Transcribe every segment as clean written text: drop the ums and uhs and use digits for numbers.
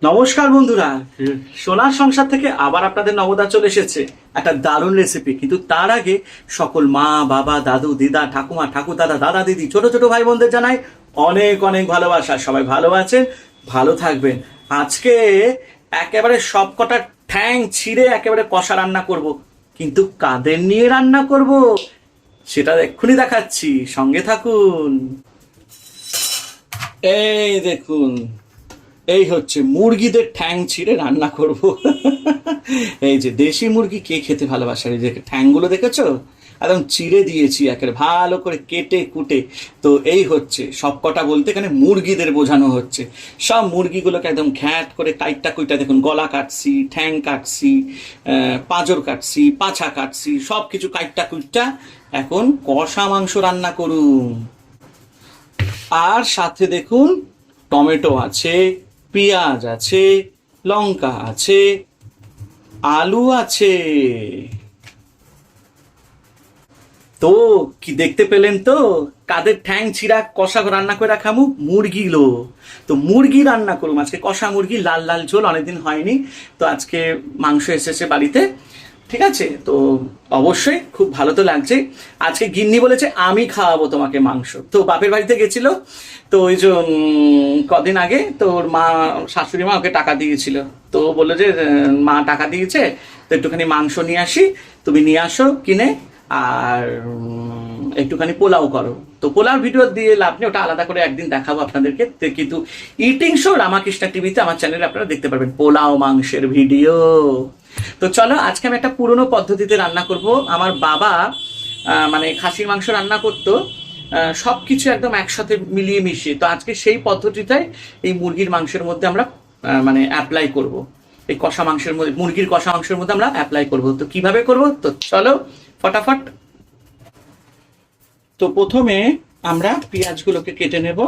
নমস্কার বন্ধুরা, সোনার সংসার থেকে আবার আপনাদের নবদা চলে এসেছে একটা দারুণ রেসিপি। কিন্তু তার আগে সকল মা বাবা দাদু দিদা ঠাকুমা ঠাকুরদাদা দাদা দিদি ছোট ছোট ভাই বোনদের জানাই অনেক অনেক ভালোবাসা। সবাই ভালো আছেন, ভালো থাকবেন। আজকে একেবারে সব কটা ঠ্যাং ছিঁড়ে একেবারে কষা রান্না করব, কিন্তু কাদের নিয়ে রান্না করব সেটা এক্ষুনি দেখাচ্ছি, সঙ্গে থাকুন। এই দেখুন, এই হচ্ছে মুরগিদের ঠ্যাং ছিঁড়ে রান্না করব। এই যে দেশি মুরগি কে খেতে ভালোবাসে, এই যে ঠ্যাংগুলো দেখেছো, একদম চিড়ে দিয়েছি একেবারে ভালো করে কেটে কুটে। তো এই হচ্ছে সব কটা বলতে এখানে মুরগিদের বোঝানো হচ্ছে। সব মুরগিগুলোকে একদম ঘ্যাট করে কাইটটা কুইটা, দেখুন গলা কাটছি, ঠ্যাং কাটছি, পাঁজর কাটছি, পাছা কাটছি, সব কিছু কাইটটা কুইটটা এখন কষা মাংস রান্না করুন। আর সাথে দেখুন টমেটো আছে, পেঁয়াজ আছে, লঙ্কা আছে, আলু আছে। তো কি দেখতে পেলেন তো, কাদের ঠ্যাং ছিঁড়া কষা রান্না করে রাখামু? মুরগিগুলো। তো মুরগি রান্না করুম আজকে, কষা মুরগি, লাল লাল ঝোল, অনেকদিন হয়নি। তো আজকে মাংস এসেছে বাড়িতে, ঠিক আছে। তো অবশ্যই খুব ভালো তো লাগছে। আজকে গিন্নি বলেছে আমি খাওয়াবো তোমাকে মাংস। তো বাপের বাড়িতে গেছিল, তো ওই যে কদিন আগে তোর মা শাশুড়ি মা ওকে টাকা দিয়েছিল। তো বললো যে মা টাকা দিয়েছে, তো একটুখানি মাংস নিয়ে আসি, তুমি নিয়ে আসো কিনে, আর একটুখানি পোলাও করো। তো পোলাও ভিডিও দিয়ে লাভ নেই, ওটা আলাদা করে একদিন দেখাবো আপনাদেরকে। কিন্তু ইটিং শো রামাকৃষ্ণ টিভিতে আমার চ্যানেলে আপনারা দেখতে পারবেন পোলাও মাংসের ভিডিও। তো চলো, আজকে আমি একটা পুরনো পদ্ধতিতে রান্না করব। আমার বাবা মানে খাসির মাংস রান্না করতো সব কিছু একদম একসাথে মিলিয়ে মিশিয়ে। তো আজকে সেই পদ্ধতিটাই এই মুরগির মাংসের মধ্যে আমরা মানে অ্যাপ্লাই করব। এই কষা মাংসের মধ্যে, মুরগির কষা মাংসের মধ্যে আমরা অ্যাপ্লাই করব। তো কিভাবে করব, তো চলো ফটাফট। তো প্রথমে আমরা পেঁয়াজগুলোকে কেটে নেব।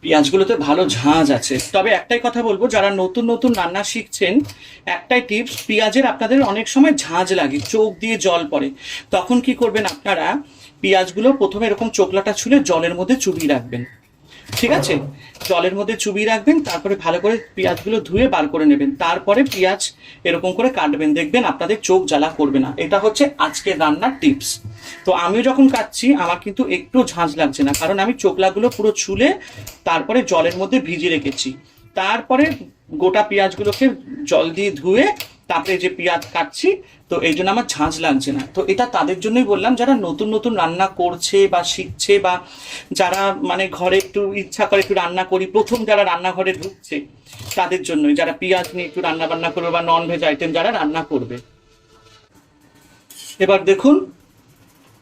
পেঁয়াজগুলোতে ভালো ঝাঁঝ আছে, তবে একটাই কথা বলবো, যারা নতুন নতুন রান্না শিখছেন, একটাই টিপস, পেঁয়াজের আপনাদের অনেক সময় ঝাঁঝ লাগে, চোখ দিয়ে জল পড়ে। তখন কি করবেন আপনারা, পেঁয়াজগুলো প্রথমে এরকম চোখলাটা ছুলে জলের মধ্যে চুবিয়ে রাখবেন, ঠিক আছে। জলের মধ্যে চুবিয়ে রাখবেন, তারপরে ভালো করে পেঁয়াজগুলো ধুয়ে বার করে নেবেন, তারপরে পেঁয়াজ এরকম করে কাটবেন, দেখবেন আপনাদের চোখ জ্বালা করবে না। এটা হচ্ছে আজকের রান্নার টিপস। তো আমিও যখন কাটছি আমার কিন্তু একটু ঝাঁঝ লাগছে না, কারণ আমি চোখলাগুলো পুরো ছুলে তারপরে জলের মধ্যে ভিজিয়ে রেখেছি। তারপরে গোটা পেঁয়াজগুলোকে জল দিয়ে ধুয়ে তারপরে যে পেঁয়াজ কাটছি, তো এই জন্য আমার ঝাঁঝ লাগছে না। তো এটা তাদের জন্যই বললাম, যারা নতুন নতুন রান্না করছে বা শিখছে, বা যারা মানে ঘরে একটু ইচ্ছা করে একটু রান্না করি, প্রথম যারা রান্নাঘরে ঢুকছে তাদের জন্যই, যারা পেঁয়াজ নিয়ে একটু রান্না বান্না করবে বা নন ভেজ আইটেম যারা রান্না করবে। এবার দেখুন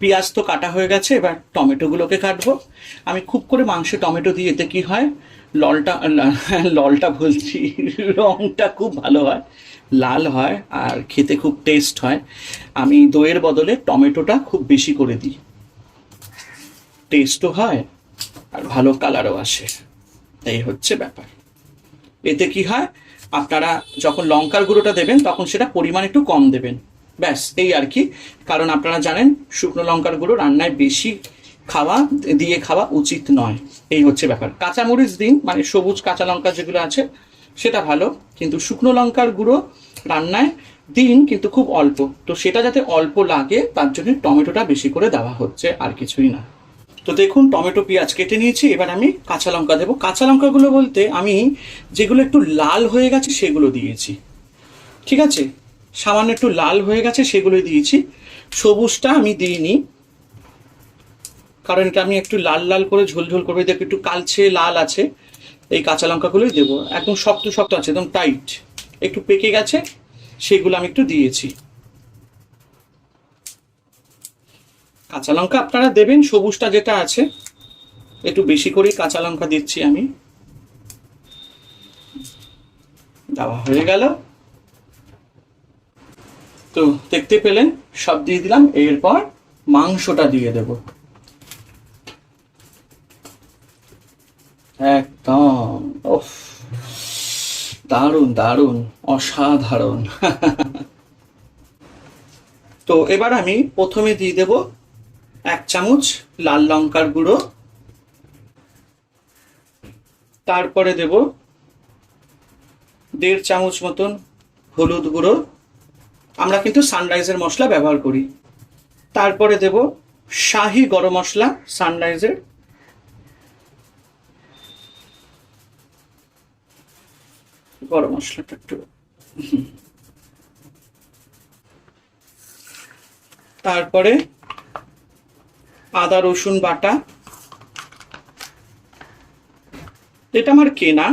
পেঁয়াজ তো কাটা হয়ে গেছে, এবার টমেটোগুলোকে কাটবো। আমি খুব করে মাংসে টমেটো দিই, এতে কি হয়, ললটা বলছি, রংটা খুব ভালো হয়, লাল হয়, আর খেতে খুব টেস্ট হয়। আমি দইয়ের বদলে টমেটোটা খুব বেশি করে দিই, টেস্টও হয় আর ভালো কালারও আসে। এই হচ্ছে ব্যাপার। এতে কি হয়, আপনারা যখন লঙ্কার গুঁড়োটা দেবেন তখন সেটা পরিমাণ একটু কম দেবেন, ব্যাস এই আর কি। কারণ আপনারা জানেন শুকনো লঙ্কার গুঁড়ো রান্নায় বেশি খাওয়া উচিত নয়। এই হচ্ছে ব্যাপার। কাঁচামরিচ দিন, মানে সবুজ কাঁচা লঙ্কা যেগুলো আছে সেটা ভালো, কিন্তু শুকনো লঙ্কার গুঁড়ো রান্নায় দিন, কিন্তু খুব অল্প। তো সেটা যাতে অল্প লাগে তার জন্য টমেটোটা বেশি করে দেওয়া হচ্ছে, আর কিছুই না। তো দেখুন টমেটো পেঁয়াজ কেটে নিয়েছি, এবার আমি কাঁচা লঙ্কা দেবো। কাঁচা লঙ্কাগুলো বলতে আমি যেগুলো একটু লাল হয়ে গেছে সেগুলো দিয়েছি, ঠিক আছে, সামান্য একটু লাল হয়ে গেছে সেগুলোই দিয়েছি, সবুজটা আমি দিইনি, কারণ এটা আমি একটু লাল লাল করে ঝোলঝোল করবো। দেখো একটু কালচে লাল আছে, এই কাঁচা লঙ্কাগুলোই দেবো। একদম শক্ত শক্ত আছে, একদম টাইট, একটু পেকে গেছে সেগুলো আমি একটু দিয়েছি। কাঁচা লঙ্কা আপনারা দেবেন, সবুজটা যেটা আছে একটু বেশি করেই কাঁচা লঙ্কা দিচ্ছি আমি। দেওয়া হয়ে গেল, তো দেখতে পেলেন সব দিয়ে দিলাম। এরপর মাংসটা দিয়ে দেব, একদম দারুণ দারুণ, অসাধারণ। তো এবার আমি প্রথমে দিয়ে দেব 1 চামচ লাল লঙ্কার গুঁড়ো, তারপরে দেব 1.5 চামচ মতন হলুদ গুঁড়ো, আমরা কিন্তু সানরাইজের মশলা ব্যবহার করি। তারপরে দেব শাহি গরম মশলা সানরাইজের, গরম মশলাটা একটু, তারপরে আদা রসুন বাটা, এটা আমার কেনা,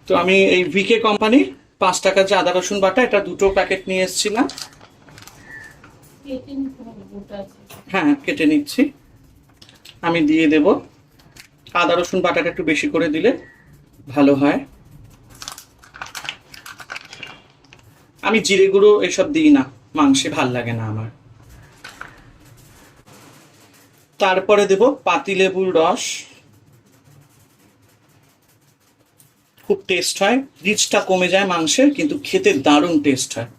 তো আমি এই ভিকে কোম্পানির 5 টাকার যে আদা রসুন বাটা, এটা 2টো প্যাকেট নিয়ে এসেছিলাম। হ্যাঁ, কেটে নিচ্ছি। আমি দিয়ে দেব, আদা রসুন বাটাটা একটু বেশি করে দিলে ভালো হয়। আমি জিরে গুঁড়ো এসব দিই না, মাংসে ভাল লাগে না আমার। তারপরে দেব পাতিলেবুর রস, খুব টেস্ট হয়, রিচটা কমে যায় মাংসের, কিন্তু খেতে দারুণ টেস্ট হয়।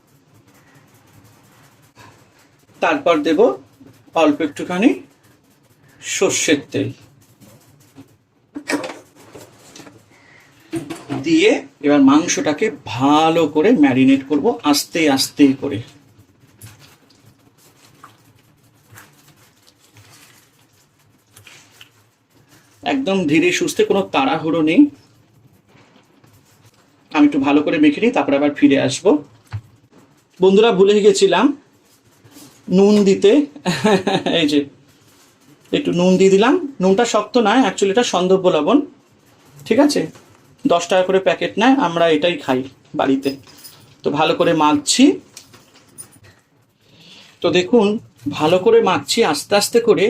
তারপর দেব অল্প একটুখানি সর্ষের তেল দিয়ে এবার মাংসটাকে ভালো করে ম্যারিনেট করব আস্তে আস্তে করে। একদম ধীরে সুস্থে, কোনো তাড়াহুড়ো নেই। আমি একটু ভালো করে মেখে নিই, তারপর আবার ফিরে আসবো। বন্ধুরা, ভুলে গেছিলাম নুন দিতে। এই যে একটু নুন দিয়ে দিলাম। নুনটা শক্ত নয়, অ্যাকচুয়ালি এটা সন্দর্ভ লবণ, ঠিক আছে? 10 টাকা করে প্যাকেট নেয়, আমরা এটাই খাই বাড়িতে। তো ভালো করে মাখছি। তো দেখুন, ভালো করে মাখছি আস্তে আস্তে করে।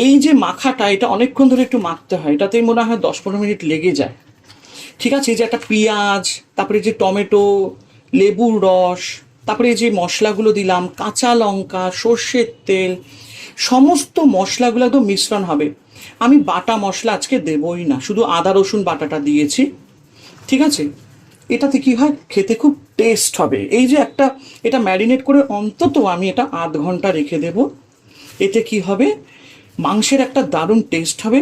এই যে মাখাটা, এটা অনেকক্ষণ ধরে একটু মাখতে হয়, এটাতেই মনে হয় 10-15 মিনিট লেগে যায়, ঠিক আছে? এই যে একটা পেঁয়াজ, তারপরে যে টমেটো, লেবুর রস, তারপরে এই যে মশলাগুলো দিলাম, কাঁচা লঙ্কা, সর্ষের তেল, সমস্ত মশলাগুলো একদম মিশ্রণ হবে। আমি বাটা মশলা আজকে দেবই না, শুধু আদা রসুন বাটাটা দিয়েছি, ঠিক আছে? এটাতে কি হয়, খেতে খুব টেস্ট হবে। এই যে একটা, এটা ম্যারিনেট করে অন্তত আমি এটা 1/2 ঘন্টা রেখে দেব। এতে কি হবে, মাংসের একটা দারুণ টেস্ট হবে।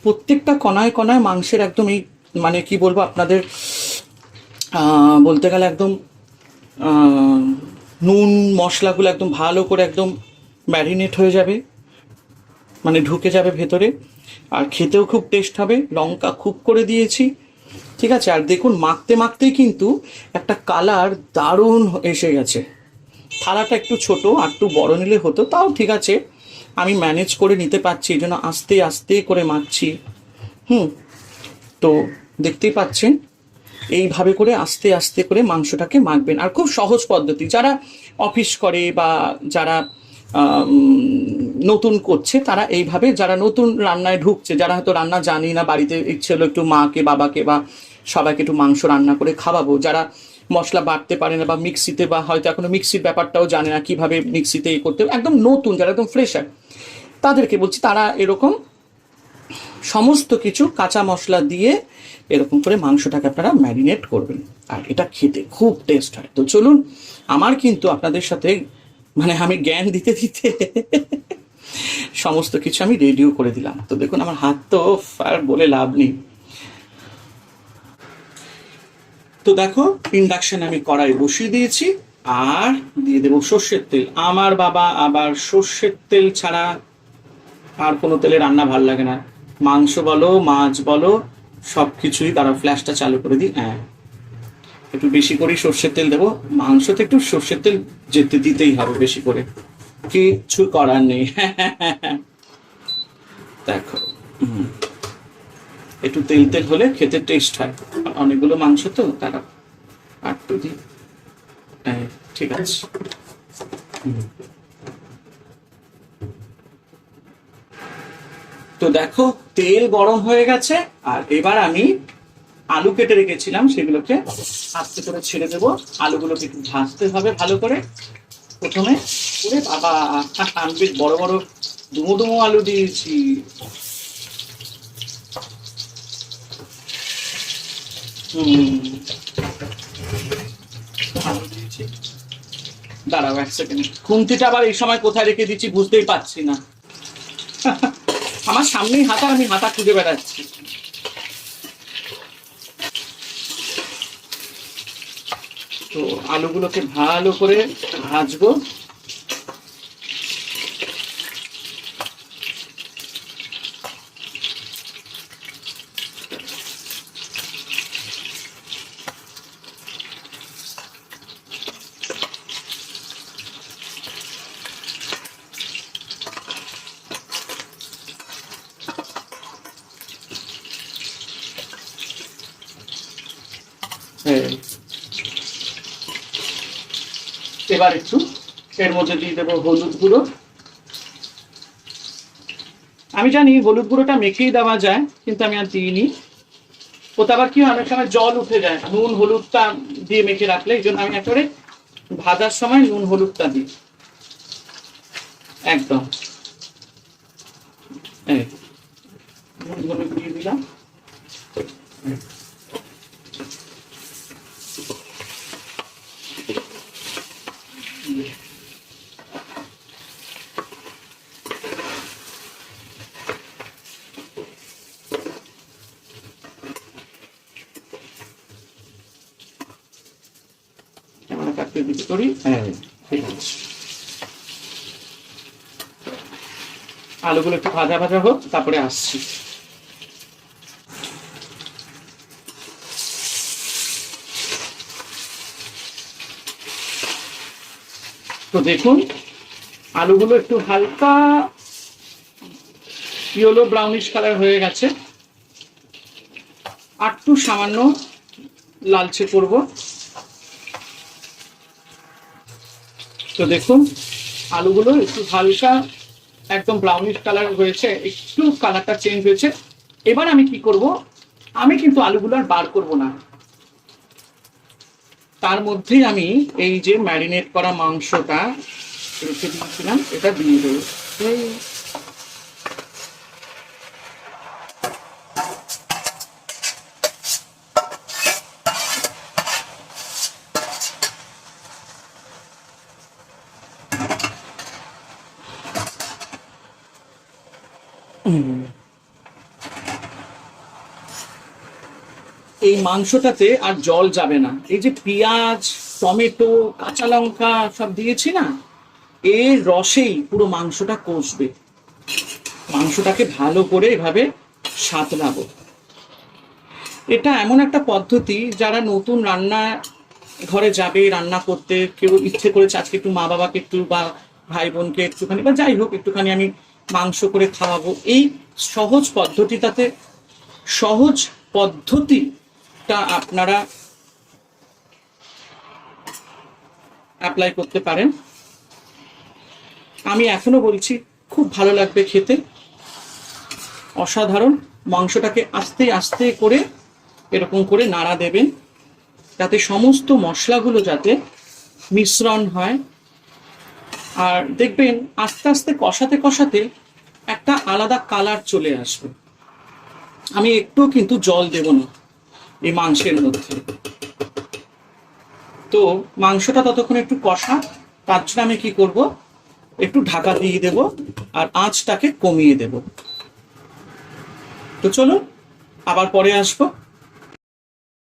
প্রত্যেকটা কণায় কণায় মাংসের একদম এই, মানে কি বলবো আপনাদের, বলতে গেলে একদম নুন মশলাগুলো একদম ভালো করে একদম ম্যারিনেট হয়ে যাবে, মানে ঢুকে যাবে ভেতরে, আর খেতেও খুব টেস্ট হবে। লঙ্কা খুব করে দিয়েছি, ঠিক আছে? আর দেখুন, মাখতে মাখতেই কিন্তু একটা কালার দারুণ এসে গেছে। থালাটা একটু ছোট, আর একটু বড় নিলে হতো, তাও ঠিক আছে, আমি ম্যানেজ করে নিতে পারছি, এই জন্য আস্তে আস্তে করে মাখছি। তো দেখতেই পাচ্ছেন, এইভাবে করে আস্তে আস্তে করে মাংসটাকে মাখবেন। আর খুব সহজ পদ্ধতি, যারা অফিস করে বা যারা নতুন করছে, তারা এইভাবে, যারা নতুন রান্নায় ঢুকছে, যারা হয়তো রান্না জানি না, বাড়িতে ইচ্ছে হলো একটু মাকে বাবাকে বা সবাইকে একটু মাংস রান্না করে খাওয়াবো, যারা মশলা বাটতে পারে না বা মিক্সিতে, বা হয়তো এখনো মিক্সির ব্যাপারটাও জানে না কিভাবে মিক্সিতে করতে, একদম নতুন যারা একদম ফ্রেশার, তাদেরকে বলছি, তারা এরকম সমস্ত কিছু কাঁচা মশলা দিয়ে এরকম করে মাংসটাকে আপনারা ম্যারিনেট করবেন, আর এটা খেতে খুব টেস্ট হয়। তো চলুন, আমার কিন্তু আপনাদের সাথে, মানে আমি জ্ঞান দিতে দিতে সমস্ত কিছু আমি রেডিও করে দিলাম। তো দেখুন, আমার হাত তো আর বলে লাভ নেই। তো দেখো, ইন্ডাকশনে আমি কড়াই বসিয়ে দিয়েছি, আর দিয়ে দেবো সর্ষের তেল। আমার বাবা আবার সর্ষের তেল ছাড়া আর কোনো তেলে রান্না ভাল লাগে না, মাংস বলো মাছ বলো সব কিছুই। তারা ফ্ল্যাশটা চালু করে দিই, হ্যাঁ, একটু বেশি করেই সর্ষের তেল দেবো। মাংসতে একটু সর্ষের তেল যেতে দিতেই হবে বেশি করে, কিচ্ছু করার নেই। দেখো, একটু তেল তেল হলে খেতে টেস্ট হয়, অনেকগুলো মাংস তো, তারা একটু দিই, ঠিক আছে। তো দেখো, তেল গরম হয়ে গেছে, আর এবার আমি আলু কেটে রেখেছিলাম সেগুলোকে আস্তে করে ছেড়ে দেবো। আলুগুলোকে একটু ভাজতে হবে ভালো করে প্রথমে। ওরে বাবা, আমি বেশ বড় বড় ডুমো ডুমো আলু দিয়েছি। ভালো দিয়েছি। দাঁড়াও এক সেকেন্ড, খুন্তিটা আবার এই সময় কোথায় রেখে দিচ্ছি বুঝতেই পারছি না। আমার সামনেই হাতা, আমি হাতা খুঁজে বেড়াচ্ছি। তো আলুগুলোকে ভালো করে ভাজবো। এবার একটু এর মধ্যে দিয়ে দেবো হলুদ গুঁড়ো। আমি জানি হলুদ গুঁড়োটা মেখেই দেওয়া যায়, কিন্তু আমি আর দিইনি। ওটা আবার কি হয়, অনেক সময় জল উঠে যায় নুন হলুদটা দিয়ে মেখে রাখলে, এই জন্য আমি একেবারে ভাজার সময় নুন হলুদটা দিই একদম। নুন হলুদ দিয়ে দিলাম। কাটতে দিতে করি। ঠিক আছে, আলুগুলো একটু ভাজা ভাজা হোক, তারপরে আসছি। তো দেখুন আলুগুলো একটু হালকা ইয়েলো ব্রাউনিশ কালার হয়ে গেছে, আর একটু সামান্য লালচে করব। তো দেখুন আলুগুলো একটু হালকা একদম ব্রাউনিশ কালার হয়েছে, একটু কালারটা চেঞ্জ হয়েছে। এবার আমি কি করব, আমি কিন্তু আলুগুলো আর বার করব না, তার মধ্যেই আমি এই যে ম্যারিনেট করা মাংসটা রেখে দিয়েছিলাম এটা দিয়ে দেবো। এই মাংসটাতে আর জল যাবে না, এই যে পেঁয়াজ টমেটো কাঁচা লঙ্কা সব দিয়েছি না, এর রসেই পুরো মাংসটা কষবে। মাংসটাকে ভালো করে এভাবে সাঁতলাবো। এটা এমন একটা পদ্ধতি, যারা নতুন রান্না ঘরে যাবে রান্না করতে, কেউ ইচ্ছে করেছে আজকে একটু মা বাবাকে একটু বা ভাই বোনকে একটুখানি বা যাই হোক একটুখানি আমি মাংস করে খাওয়াবো, এই সহজ পদ্ধতিটাতে, সহজ পদ্ধতিটা আপনারা অ্যাপ্লাই করতে পারেন। আমি এখনো বলছি খুব ভালো লাগবে খেতে, অসাধারণ। মাংসটাকে আস্তে আস্তে করে এরকম করে নাড়া দেবেন, যাতে সমস্ত মশলাগুলো যাতে মিশ্রণ হয়। আর দেখবেন আস্তে আস্তে কষাতে কষাতে একটা আলাদা কালার চলে আসবে। আমি একটু কিন্তু জল দেব না এই মাংসের মধ্যে। তো মাংসটা ততক্ষণ একটু কষা, তার জন্য আমি কি করব, একটু ঢাকা দিয়ে দেব আর আঁচটাকে কমিয়ে দেব। তো চলো আবার পরে আসবো।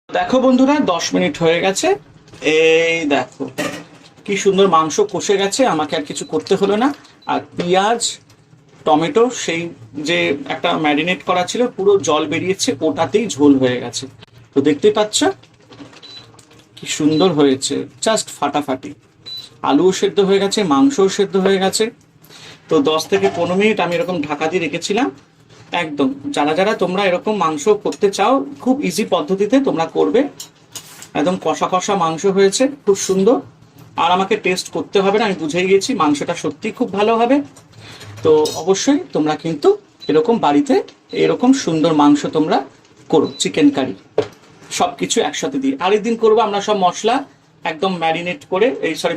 দেখো বন্ধুরা 10 মিনিট হয়ে গেছে, এই দেখো কি সুন্দর মাংস কষে গেছে, আমাকে আর কিছু করতে হলো না। আর পেঁয়াজ টমেটো সেই যে একটা ম্যারিনেট করা ছিল পুরো জল বেরিয়েছে, ওটাতেই ঝোল হয়ে গেছে। তো দেখতে পাচ্ছ কি সুন্দর হয়েছে, জাস্ট ফাটাফাটি। আলুও সেদ্ধ হয়ে গেছে, মাংসও সেদ্ধ হয়ে গেছে। তো 10 থেকে 15 মিনিট আমি এরকম ঢাকা দিয়ে রেখেছিলাম। একদম যারা যারা তোমরা এরকম মাংস করতে চাও, খুব ইজি পদ্ধতিতে তোমরা করবে। একদম কষা কষা মাংস হয়েছে, খুব সুন্দর। আর আমাকে টেস্ট করতে হবে না, আমি বুঝেই গেছি মাংসটা সত্যি খুব ভালো হবে। তো অবশ্যই তোমরা কিন্তু এরকম বাড়িতে এরকম সুন্দর মাংস তোমরা করো, চিকেন কারি সব কিছু একসাথে দিয়ে। আরেকদিন করবো আমরা সব মশলা একদম ম্যারিনেট করে,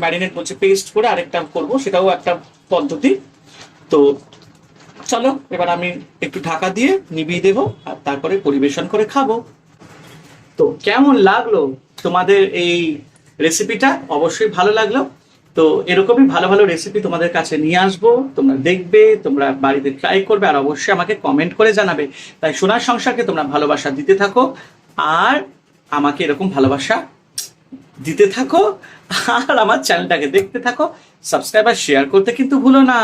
ম্যারিনেট বলছে পেস্ট করে আরেকটা করব, সেটাও একটা পদ্ধতি। তো চলো এবার আমি একটু ঢাকা দিয়ে নিভিয়ে দেবো, আর তারপরে পরিবেশন করে খাবো। তো কেমন লাগলো তোমাদের এই রেসিপিটা? অবশ্যই ভালো লাগলো। তো এরকমই ভালো ভালো রেসিপি তোমাদের কাছে নিয়ে আসবো, তোমরা দেখবে, তোমরা বাড়িতে ট্রাই করবে, আর অবশ্যই আমাকে কমেন্ট করে জানাবে। তাই সোনার সংসারকে তোমরা ভালোবাসা দিতে থাকো, আর আমাকে এরকম ভালোবাসা দিতে থাকো, আর আমার চ্যানেলটাকে দেখতে থাকো। সাবস্ক্রাইব আর শেয়ার করতে কিন্তু ভুলো না।